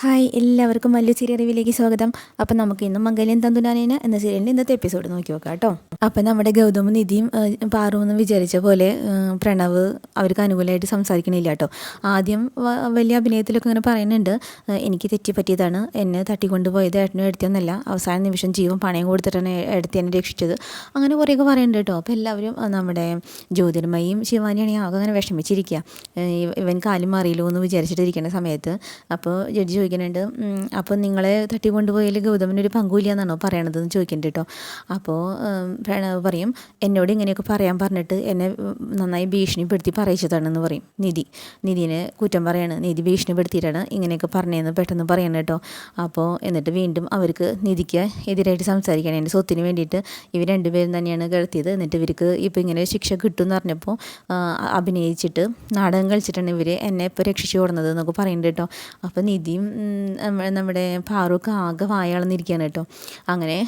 Hi, എല്ലാവർക്കും വലിയ serial അറിവിലേക്ക് സ്വാഗതം. അപ്പം നമുക്ക് ഇന്നും മംഗല്യം തന്തുനാനേന എന്ന സീരിയലിൻ്റെ ഇന്നത്തെ എപ്പിസോഡ് നോക്കി നോക്കാം കേട്ടോ. അപ്പം നമ്മുടെ ഗൗതമും നിധിയും പാറുവെന്ന് വിചാരിച്ച പോലെ പ്രണവ് അവർക്ക് അനുകൂലമായിട്ട് സംസാരിക്കണില്ല കേട്ടോ. ആദ്യം വലിയ അഭിനയത്തിലൊക്കെ ഇങ്ങനെ പറയുന്നുണ്ട്, എനിക്ക് തെറ്റിപ്പറ്റിയതാണ്, എന്നെ തട്ടിക്കൊണ്ടുപോയത് ഏട്ടനും എടുത്തിയൊന്നല്ല, അവസാന നിമിഷം ജീവൻ പണയം കൊടുത്തിട്ടാണ് എടുത്തി എന്നെ രക്ഷിച്ചത്, അങ്ങനെ കുറേയൊക്കെ പറയുന്നുണ്ട് കേട്ടോ. അപ്പോൾ എല്ലാവരും നമ്മുടെ ജ്യോതിർമയും ശിവാനിയാണെങ്കിൽ ആകെ അങ്ങനെ വിഷമിച്ചിരിക്കുക, ഇവൻ കാലും മാറിയില്ലോ എന്ന് വിചാരിച്ചിട്ടിരിക്കുന്ന സമയത്ത്. അപ്പോൾ ജഡ്ജി ചോദിക്കുന്നുണ്ട്, അപ്പോൾ നിങ്ങളെ തട്ടിക്കൊണ്ടുപോയാൽ ഗൗതമിനൊരു പങ്കുമില്ല എന്നാണോ പറയണതെന്ന് ചോദിക്കുന്നുണ്ട് കേട്ടോ. അപ്പോൾ പ്രണവ് പറയും, എന്നോട് ഇങ്ങനെയൊക്കെ പറയാൻ പറഞ്ഞിട്ട് എന്നെ നന്നായി ഭീഷണിപ്പെടുത്തി പറയിച്ചതാണെന്ന് പറയും. നിധിനെ കുറ്റം പറയാണ്, നിധി ഭീഷണിപ്പെടുത്തിയിട്ടാണ് ഇങ്ങനെയൊക്കെ പറഞ്ഞതെന്ന് പെട്ടെന്ന് പറയണം കേട്ടോ. അപ്പോൾ എന്നിട്ട് വീണ്ടും അവർക്ക് നിധിക്ക് എതിരായിട്ട് സംസാരിക്കണം, എൻ്റെ സ്വത്തിന് വേണ്ടിയിട്ട് ഇവർ രണ്ടുപേരും തന്നെയാണ് കിടത്തിയത്, എന്നിട്ട് ഇവർക്ക് ഇപ്പോൾ ഇങ്ങനെ ശിക്ഷ കിട്ടുമെന്ന് പറഞ്ഞപ്പോൾ അഭിനയിച്ചിട്ട് നാടകം കളിച്ചിട്ടാണ് ഇവർ എന്നെ ഇപ്പോൾ രക്ഷിച്ചു കൊടുക്കുന്നത് എന്നൊക്കെ പറയുന്നുണ്ട് കേട്ടോ. അപ്പോൾ നിധിയും നമ്മുടെ ഫാറൂഖ് ആകെ വായാളന്നിരിക്കുകയാണ് കേട്ടോ. അങ്ങനെ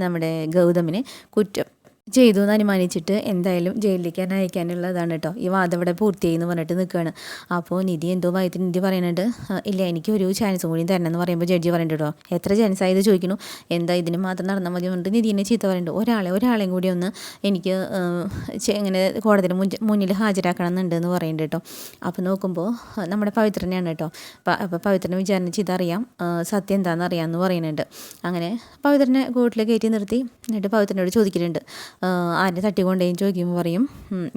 നമ്മുടെ ഗൗതമിനെ കുറ്റം ചെയ്തു എന്ന് അനുമാനിച്ചിട്ട് എന്തായാലും ജയിലിലേക്ക് അയക്കാനുള്ളതാണ് കേട്ടോ. ഈ വാദം ഇവിടെ പൂർത്തിയായി എന്ന് പറഞ്ഞിട്ട് നിൽക്കുകയാണ്. അപ്പോൾ നിധി എന്തോ ഭയത്തിന് നിധി പറയുന്നുണ്ട്, ഇല്ല എനിക്ക് ഒരു ചാൻസും കൂടി തരണം എന്ന് പറയുമ്പോൾ ജഡ്ജി പറയുന്നുണ്ട് കേട്ടോ. എത്ര ചാൻസ് ആയത് ചോദിക്കുന്നു, എന്താ ഇതിന് മാത്രം നടന്നാൽ മതി പറഞ്ഞിട്ട് നിധിനെ ചീത്ത പറയുന്നുണ്ട്. ഒരാളെയും കൂടി ഒന്ന് എനിക്ക് ഇങ്ങനെ കോടതിയിൽ മുന്നിൽ ഹാജരാക്കണം എന്നുണ്ടെന്ന് പറയുന്നുണ്ട് കേട്ടോ. അപ്പോൾ നോക്കുമ്പോൾ നമ്മുടെ പവിത്രനെയാണ് കേട്ടോ. അപ്പോൾ പവിത്രനെ വിചാരിച്ച് ഇതറിയാം, സത്യം എന്താണെന്ന് അറിയാമെന്ന് പറയുന്നുണ്ട്. അങ്ങനെ പവിത്രനെ കോർട്ടിൽ കയറ്റി നിർത്തി, എന്നിട്ട് പവിത്രനോട് ചോദിക്കുന്നുണ്ട്, ആരെ തട്ടിക്കൊണ്ടേന്ന് ചോദിക്കുമ്പോൾ പറയും,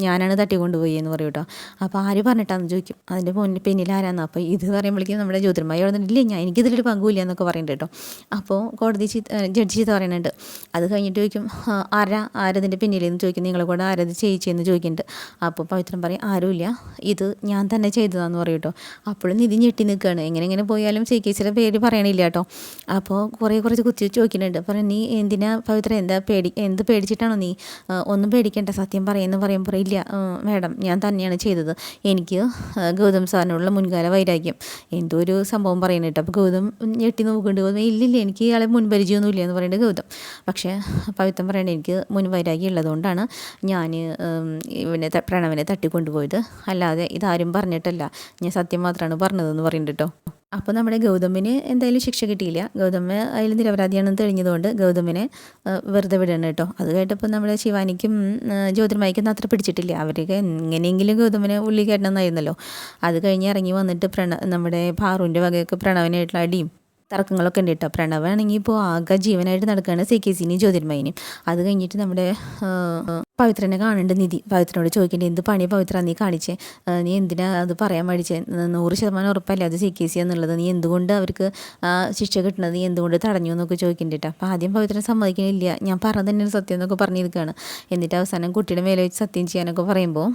ഞാനാണ് തട്ടിക്കൊണ്ടുപോയി എന്ന് പറയും കേട്ടോ. അപ്പോൾ ആര് പറഞ്ഞിട്ടാന്ന് ചോദിക്കും, അതിൻ്റെ പിന്നിൽ ആരാന്ന്. അപ്പോൾ ഇത് പറയുമ്പോഴേക്കും നമ്മുടെ ജ്യോതിർമയ ഇല്ല, എനിക്കിതിലൊരു പങ്കുമില്ല എന്നൊക്കെ പറയുന്നുണ്ട് കേട്ടോ. അപ്പോൾ കോടതി ജഡ്ജി ചീത്ത പറയുന്നുണ്ട്. അത് കഴിഞ്ഞിട്ട് ചോദിക്കും, ആരതിൻ്റെ പിന്നിലെന്ന് ചോദിക്കും, നിങ്ങളെ കൂടെ ആരത് ചെയ്യിച്ചെന്ന് ചോദിക്കുന്നുണ്ട്. അപ്പോൾ പവിത്രം പറയും, ആരുമില്ല, ഇത് ഞാൻ തന്നെ ചെയ്തതാന്ന് പറയും കേട്ടോ. അപ്പോഴും നിധി ഞെട്ടി നിൽക്കുകയാണ്, എങ്ങനെ പോയാലും CKCയുടെ പേര് പറയണില്ല കേട്ടോ. അപ്പോൾ കുറച്ച് കുത്തി ചോദിക്കുന്നുണ്ട്, പറയും, നീ എന്തിനാ പവിത്ര, എന്ത് പേടിച്ചിട്ടാണോ നീ? ഒന്നും പേടിക്കേണ്ട, സത്യം പറയുമെന്ന് പറയുമ്പോൾ ഇല്ല മാഡം, ഞാൻ തന്നെയാണ് ചെയ്തത്, എനിക്ക് ഗൗതം സാറിനോടുള്ള മുൻകാല വൈരാഗ്യം എന്തോ ഒരു സംഭവം പറയുന്നുണ്ട്. അപ്പോൾ ഗൗതം ഞെട്ടി നോക്കുന്നുണ്ട്, ഗൗതം ഇല്ലില്ല, എനിക്ക് ഇയാളെ മുൻപരിചയമൊന്നുമില്ല എന്ന് പറയുന്നത് ഗൗതം. പക്ഷേ പവിത്രം പറയണത്, എനിക്ക് മുൻവൈരാഗ്യം ഉള്ളതുകൊണ്ടാണ് ഞാൻ പ്രണവിനെ തട്ടിക്കൊണ്ടുപോയത്, അല്ലാതെ ഇതാരും പറഞ്ഞിട്ടല്ല, ഞാൻ സത്യം മാത്രമാണ് പറഞ്ഞതെന്ന് പറയുന്നുണ്ട് കേട്ടോ. അപ്പോൾ നമ്മുടെ ഗൗതമിന് എന്തായാലും ശിക്ഷ കിട്ടിയില്ല. ഗൗതമ് അതിൽ നിരപരാധിയാണെന്ന് തെളിഞ്ഞതുകൊണ്ട് ഗൗതമിനെ വെറുതെ വിടണം കേട്ടോ. അത് കേട്ടപ്പോൾ നമ്മുടെ ശിവാനിക്കും ജ്യോതിർമയ്ക്കും അത്ര പിടിച്ചിട്ടില്ല. അവർക്ക് എങ്ങനെയെങ്കിലും ഗൗതമിനെ ഉള്ളി കയറ്റണമെന്നായിരുന്നല്ലോ. അത് കഴിഞ്ഞ് ഇറങ്ങി വന്നിട്ട് നമ്മുടെ പാറുവിൻ്റെ വകയൊക്കെ പ്രണവിനായിട്ടുള്ള അടിയും തർക്കങ്ങളൊക്കെ ഉണ്ട് കേട്ടോ. പ്രണവാണെങ്കിൽ ഇപ്പോൾ ആകെ ജീവനായിട്ട് നടക്കുകയാണ് CKCനെയും ജ്യോതിർമയിനെയും. അത് കഴിഞ്ഞിട്ട് നമ്മുടെ പവിത്രനെ കാണേണ്ട നിധി പവിത്രനോട് ചോദിക്കേണ്ടത്, എന്ത് പണി പവിത്ര നീ കാണിച്ചേ, നീ എന്തിനാ അത് പറയാൻ മേടിച്ചേ, 100% ഉറപ്പല്ലേ അത് CKC എന്നുള്ളത്, നീ എന്തുകൊണ്ട് അവർക്ക് ശിക്ഷ കിട്ടുന്നത് നീ എന്തുകൊണ്ട് തടഞ്ഞു എന്നൊക്കെ ചോദിക്കേണ്ടിട്ട്. അപ്പോൾ ആദ്യം പവിത്രൻ സമ്മതിക്കണില്ല, ഞാൻ പറഞ്ഞത് തന്നെയാണ് സത്യം എന്നൊക്കെ പറഞ്ഞിരിക്കുകയാണ്. എന്നിട്ട് അവസാനം കുട്ടിയുടെ മേലെ വെച്ച് സത്യം ചെയ്യാനൊക്കെ പറയുമ്പോൾ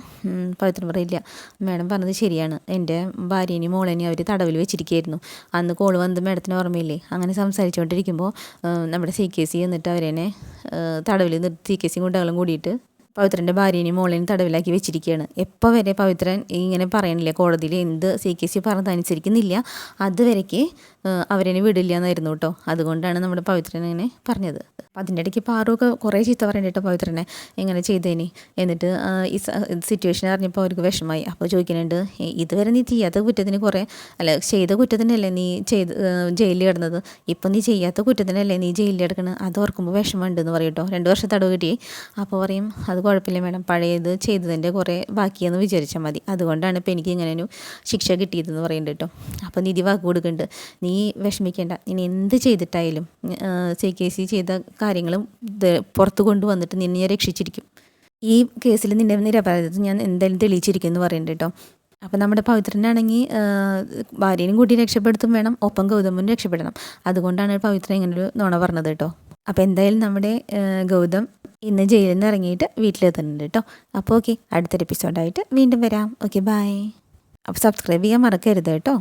പവിത്രൻ പറയില്ല, മാഡം പറഞ്ഞത് ശരിയാണ്, എൻ്റെ ഭാര്യേനെയും മോളേനെയും അവർ തടവിൽ വെച്ചിരിക്കുകയായിരുന്നു, അന്ന് കോള് വന്ന് മാഡത്തിന് ഓർമ്മയില്ലേ. അങ്ങനെ സംസാരിച്ചുകൊണ്ടിരിക്കുമ്പോൾ നമ്മുടെ CKC എന്നിട്ട് അവരെന്നെ തടവിൽ നിർത്തി CKC ഗുണ്ടകളും കൂടിയിട്ട് പവിത്രൻ്റെ ഭാര്യേനെയും മോളേനെയും തടവിലാക്കി വെച്ചിരിക്കുകയാണ്. എപ്പോൾ വരെ പവിത്രൻ ഇങ്ങനെ പറയണില്ല, കോടതിയിൽ എന്ത് CKC പറഞ്ഞത് അനുസരിക്കുന്നില്ല, അതുവരേക്ക് അവരെന്നെ വിടില്ല എന്നായിരുന്നു കേട്ടോ. അതുകൊണ്ടാണ് നമ്മുടെ പവിത്രൻ ഇങ്ങനെ പറഞ്ഞത്. അപ്പം അതിൻ്റെ ഇടയ്ക്ക് പാറുമൊക്കെ കുറേ ചീത്ത പറയണ്ട കേട്ടോ പവിത്രനെ ഇങ്ങനെ ചെയ്തേനെ. എന്നിട്ട് ഈ സിറ്റുവേഷൻ അറിഞ്ഞപ്പോൾ അവർക്ക് വിഷമമായി. അപ്പോൾ ചോദിക്കുന്നുണ്ട്, ഇതുവരെ നീ ചെയ്യാത്ത കുറ്റത്തിന് ചെയ്ത കുറ്റത്തിനല്ലേ നീ ജയിലിൽ കിടന്നത്, ഇപ്പം നീ ചെയ്യാത്ത കുറ്റത്തിനല്ലേ നീ ജയിലിൽ കിടക്കുന്നത്, അത് ഓർക്കുമ്പോൾ വിഷമമുണ്ടെന്ന് പറയും കേട്ടോ. 2 വർഷം തടവ് കിട്ടി. അപ്പോൾ പറയും, അത് കുഴപ്പമില്ല മാഡം, പഴയത് ചെയ്തതിൻ്റെ കുറേ ബാക്കിയെന്ന് വിചാരിച്ചാൽ മതി, അതുകൊണ്ടാണ് ഇപ്പോൾ എനിക്ക് ഇങ്ങനെ ഒരു ശിക്ഷ കിട്ടിയതെന്ന് പറയുന്നുണ്ട് കേട്ടോ. അപ്പോൾ നിധി വാക്ക് കൊടുക്കുന്നുണ്ട്, നീ വിഷമിക്കേണ്ട, ഇനി എന്ത് ചെയ്തിട്ടായാലും CKC ചെയ്ത കാര്യങ്ങളും പുറത്ത് കൊണ്ടുവന്നിട്ട് നിന്നെ ഞാൻ രക്ഷിച്ചിരിക്കും, ഈ കേസിൽ നിൻ്റെ നിരപരാധിത്വം ഞാൻ എന്തായാലും തെളിയിച്ചിരിക്കും എന്ന് പറയുന്നുണ്ട് കേട്ടോ. അപ്പോൾ നമ്മുടെ പവിത്രനാണെങ്കിൽ ഭാര്യനും കൂട്ടി രക്ഷപ്പെടുത്തും വേണം, ഒപ്പം ഗൗതമും രക്ഷപ്പെടണം. അതുകൊണ്ടാണ് പവിത്രൻ ഇങ്ങനൊരു നുണ പറഞ്ഞത് കേട്ടോ. അപ്പോൾ എന്തായാലും നമ്മുടെ ഗൗതം ഇന്ന് ജയിലിൽ നിന്ന് ഇറങ്ങിയിട്ട് വീട്ടിലെത്തുന്നുണ്ട് കേട്ടോ. അപ്പോൾ ഓക്കെ, അടുത്തൊരു എപ്പിസോഡായിട്ട് വീണ്ടും വരാം. Okay, by. അപ്പോൾ സബ്സ്ക്രൈബ് ചെയ്യാൻ മറക്കരുത് കേട്ടോ.